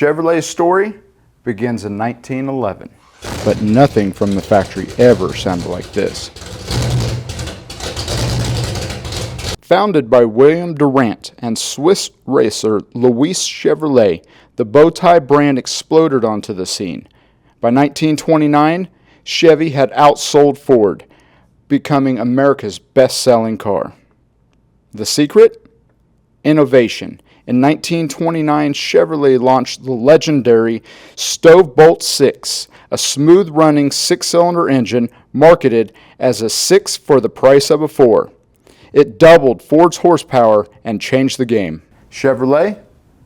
Chevrolet's story begins in 1911. But nothing from the factory ever sounded like this. Founded by William Durant and Swiss racer Louis Chevrolet, the bowtie brand exploded onto the scene. By 1929, Chevy had outsold Ford, becoming America's best-selling car. The secret? Innovation. In 1929, Chevrolet launched the legendary Stove-Bolt 6, a smooth-running six-cylinder engine marketed as a 6 for the price of a 4. It doubled Ford's horsepower and changed the game. Chevrolet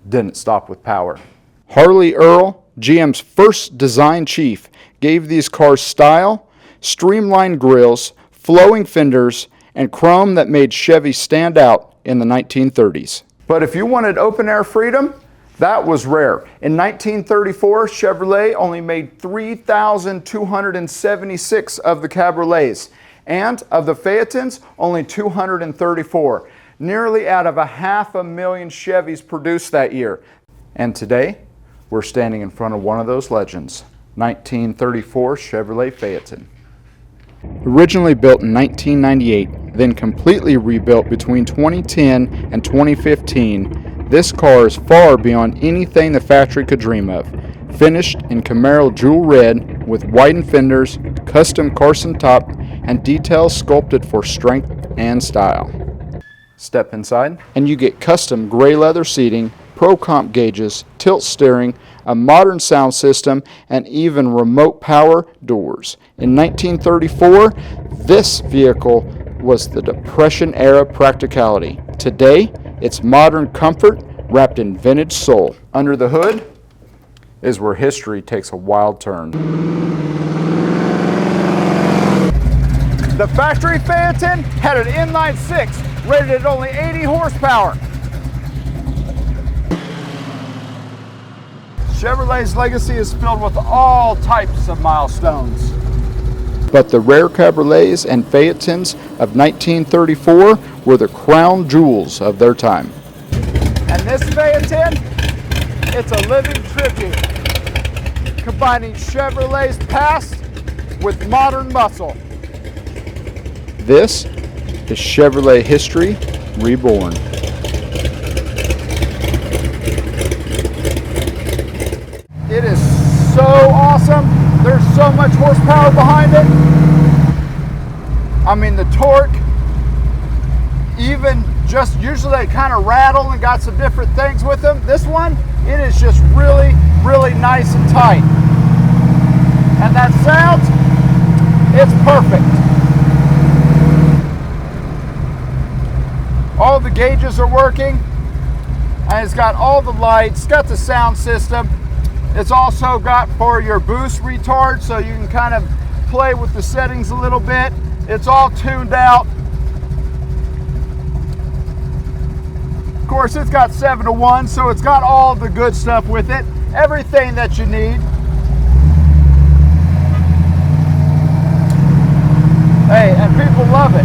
didn't stop with power. Harley Earl, GM's first design chief, gave these cars style, streamlined grills, flowing fenders, and chrome that made Chevy stand out in the 1930s. But if you wanted open-air freedom, that was rare. In 1934, Chevrolet only made 3,276 of the Cabriolets, and of the Phaetons, only 234. Nearly out of 500,000 Chevys produced that year. And today, we're standing in front of one of those legends, 1934 Chevrolet Phaeton. Originally built in 1998, then completely rebuilt between 2010 and 2015, this car is far beyond anything the factory could dream of. Finished in Camaro Jewel Red with widened fenders, custom Carson top, and details sculpted for strength and style. Step inside, and you get custom gray leather seating, pro comp gauges, tilt steering, a modern sound system, and even remote power doors. In 1934, this vehicle was the Depression-era practicality. Today, it's modern comfort wrapped in vintage soul. Under the hood is where history takes a wild turn. The factory Phaeton had an inline 6 rated at only 80 horsepower. Chevrolet's legacy is filled with all types of milestones. But the rare Cabriolets and Phaetons of 1934 were the crown jewels of their time. And this Phaeton, it's a living tribute, combining Chevrolet's past with modern muscle. This is Chevrolet history reborn. It is so awesome. There's so much horsepower behind it. I mean, the torque, even just usually they kind of rattle and got some different things with them. This one, it is just really, really nice and tight. And that sound, it's perfect. All the gauges are working, and it's got all the lights, it's got the sound system. It's also got for your boost retard, so you can kind of play with the settings a little bit. It's all tuned out. Of course, it's got 7-to-1, so it's got all the good stuff with it. Everything that you need. Hey, and people love it.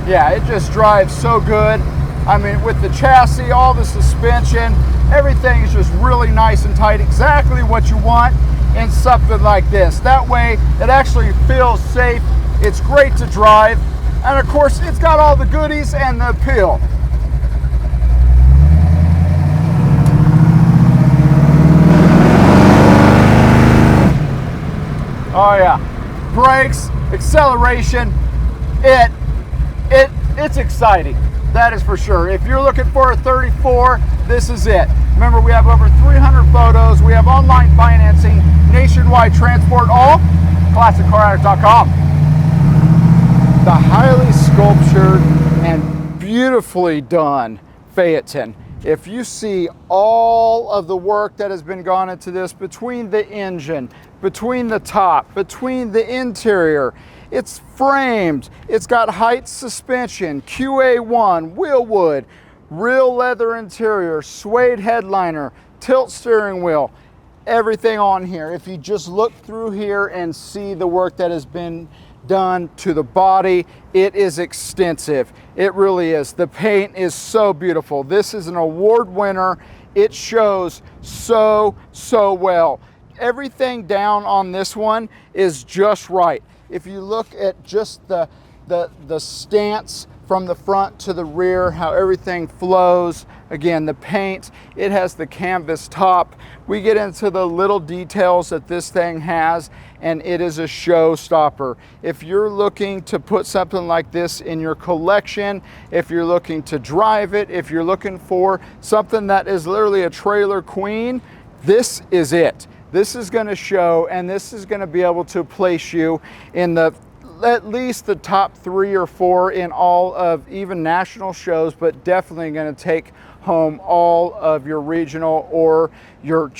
Yeah, it just drives so good. I mean, with the chassis, all the suspension, everything is just really nice and tight, exactly what you want in something like this. That way, it actually feels safe. It's great to drive. And of course, it's got all the goodies and the appeal. Oh yeah, brakes, acceleration, it's exciting. That is for sure. If you're looking for a 34, this is it. Remember, we have over 300 photos. We have online financing, nationwide transport, all ClassicCarAddict.com. The highly sculptured and beautifully done Phaeton. If you see all of the work that has been gone into this, between the engine, between the top, between the interior, it's framed, it's got height suspension, QA1, wheel wood, real leather interior, suede headliner, tilt steering wheel, everything on here. If you just look through here and see the work that has been done to the body. It is extensive. It really is. The paint is so beautiful. This is an award winner. It shows so well. Everything down on this one is just right. If you look at just the stance from the front to the rear, how everything flows. Again, the paint, it has the canvas top. We get into the little details that this thing has, and it is a showstopper. If you're looking to put something like this in your collection, if you're looking to drive it, if you're looking for something that is literally a trailer queen, this is it. This is going to show, and this is going to be able to place you in at least the top 3 or 4 in all of even national shows, but definitely going to take home all of your regional or your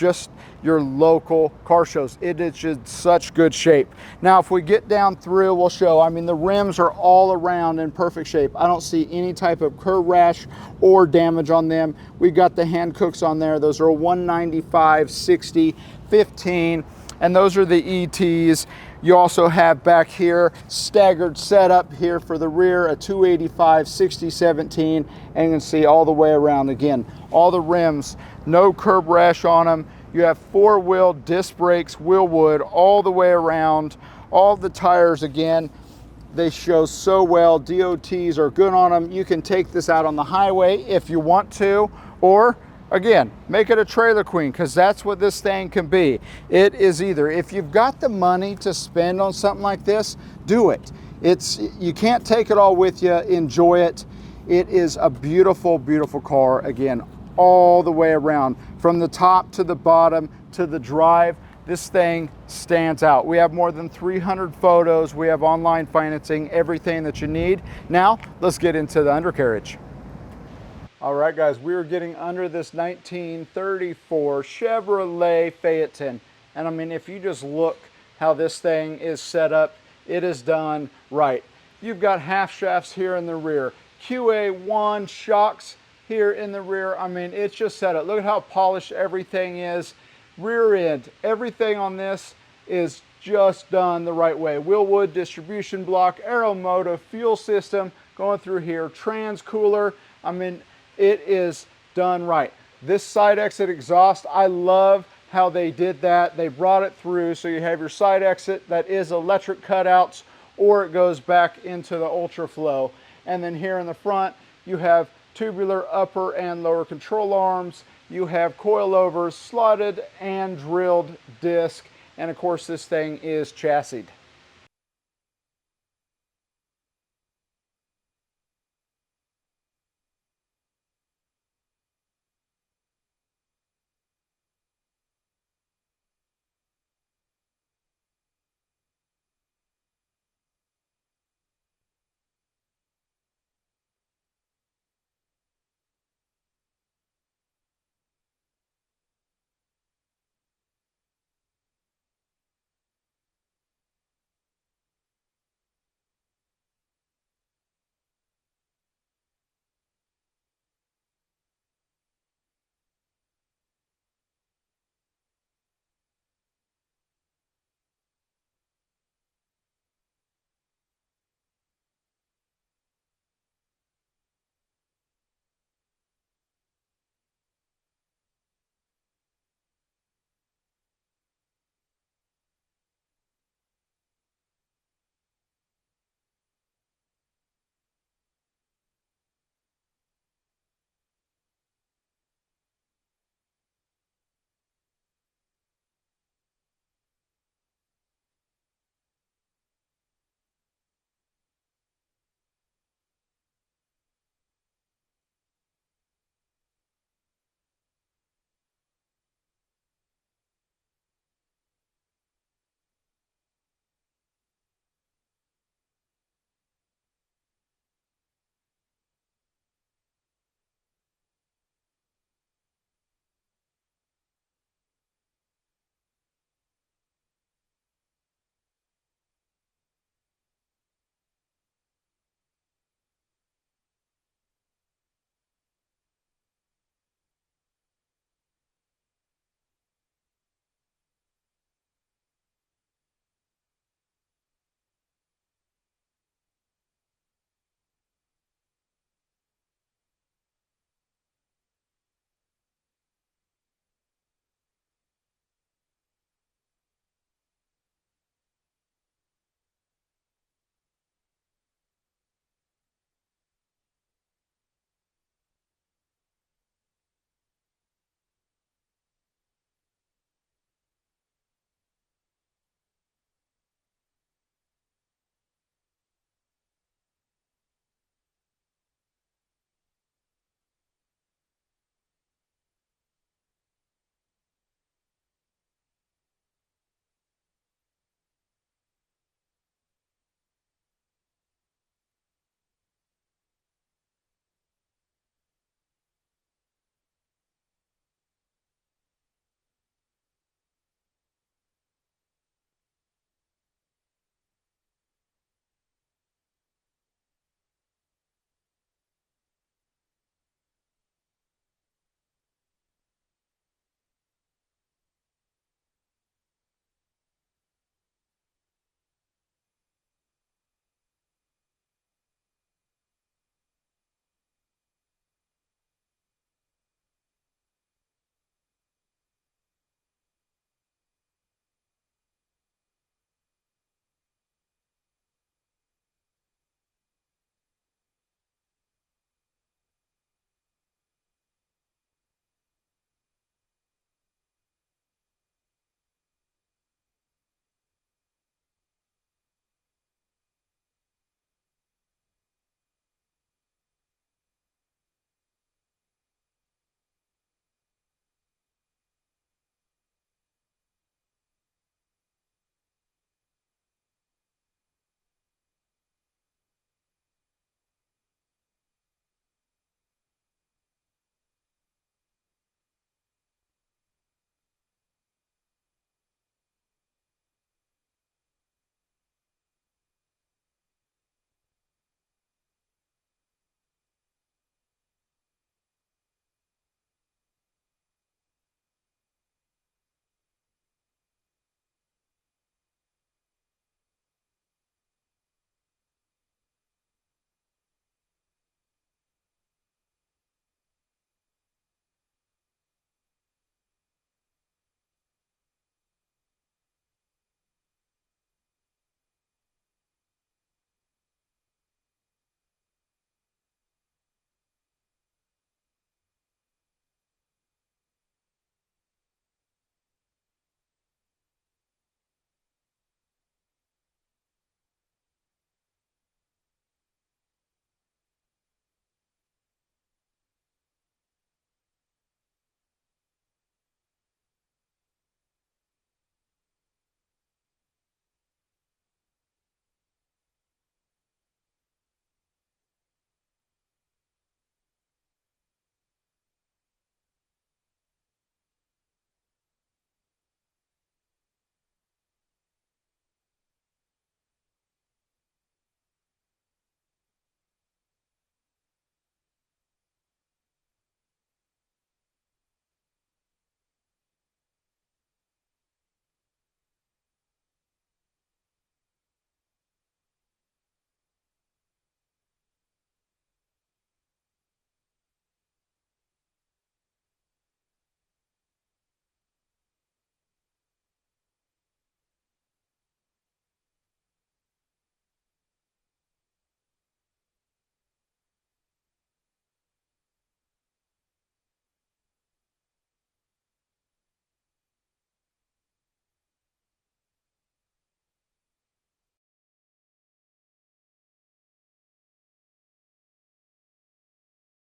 local car shows. It is just such good shape. Now, if we get down through, we'll show, I mean, the rims are all around in perfect shape. I don't see any type of curb rash or damage on them. We've got the hand cooks on there. Those are 195, 60, 15, and those are the ETs. You also have back here staggered setup here for the rear, a 285, 60, 17, and you can see all the way around. Again, all the rims, no curb rash on them. You have 4-wheel disc brakes, wheel wood all the way around. All the tires, again, they show so well. DOTs are good on them. You can take this out on the highway if you want to, or again, make it a trailer queen, because that's what this thing can be. It is either, if you've got the money to spend on something like this, do it. You can't take it all with you. Enjoy it. It is a beautiful, beautiful car. Again, all the way around, from the top to the bottom to the drive. This thing stands out. We have more than 300 photos. We have online financing, everything that you need. Now, let's get into the undercarriage. All right, guys, we are getting under this 1934 Chevrolet Phaeton. And I mean, if you just look how this thing is set up, it is done right. You've got half shafts here in the rear, QA1 shocks here in the rear. I mean, it's just set up. Look at how polished everything is. Rear end, everything on this is just done the right way. Wheel wood distribution block, aero motive, fuel system going through here, trans cooler. I mean, it is done right. This side exit exhaust, I love how they did that. They brought it through so you have your side exit that is electric cutouts, or it goes back into the ultra flow. And then here in the front, you have tubular upper and lower control arms. You have coilovers, slotted and drilled disc. And of course, this thing is chassised.